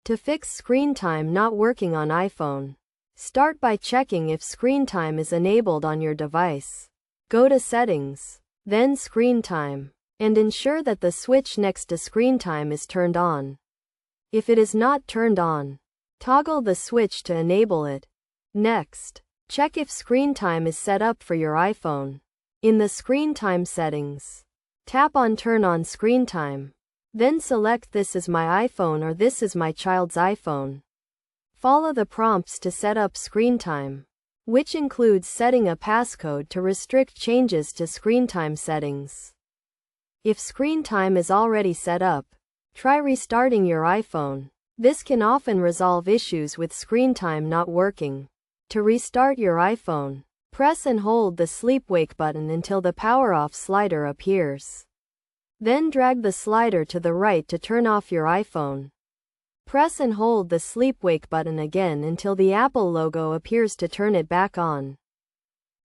To fix screen time not working on iPhone, start by checking if screen time is enabled on your device. Go to Settings, then Screen Time, and ensure that the switch next to Screen Time is turned on. If it is not turned on, toggle the switch to enable it. Next, check if Screen Time is set up for your iPhone. In the Screen Time settings, tap on Turn on Screen Time. Then select This is my iPhone or This is my child's iPhone. Follow the prompts to set up screen time, which includes setting a passcode to restrict changes to screen time settings. If screen time is already set up, try restarting your iPhone. This can often resolve issues with screen time not working. To restart your iPhone, press and hold the sleep-wake button until the power-off slider appears. Then drag the slider to the right to turn off your iPhone. Press and hold the sleep-wake button again until the Apple logo appears to turn it back on.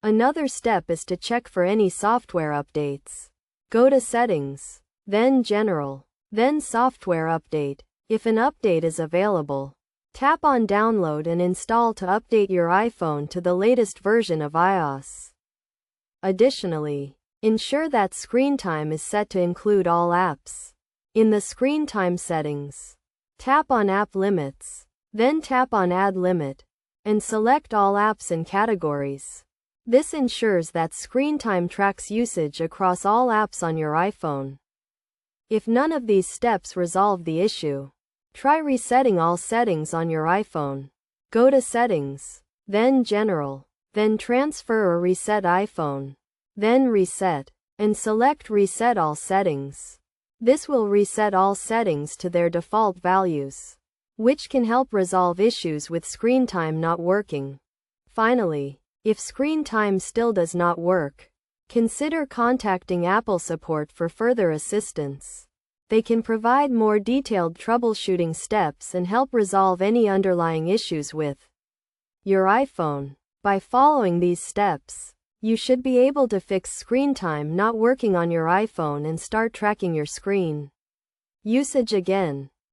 Another step is to check for any software updates. Go to Settings, then General, then Software Update. If an update is available, tap on Download and install to update your iPhone to the latest version of iOS. Additionally, ensure that screen time is set to include all apps. In the screen time settings, tap on App Limits, then tap on Add Limit, and select all apps and categories. This ensures that screen time tracks usage across all apps on your iPhone. If none of these steps resolve the issue, try resetting all settings on your iPhone. Go to Settings, then General, then Transfer or Reset iPhone, then Reset, and select Reset All Settings. This will reset all settings to their default values, which can help resolve issues with screen time not working. Finally, if screen time still does not work, consider contacting Apple support for further assistance. They can provide more detailed troubleshooting steps and help resolve any underlying issues with your iPhone. By following these steps, you should be able to fix screen time not working on your iPhone and start tracking your screen usage again.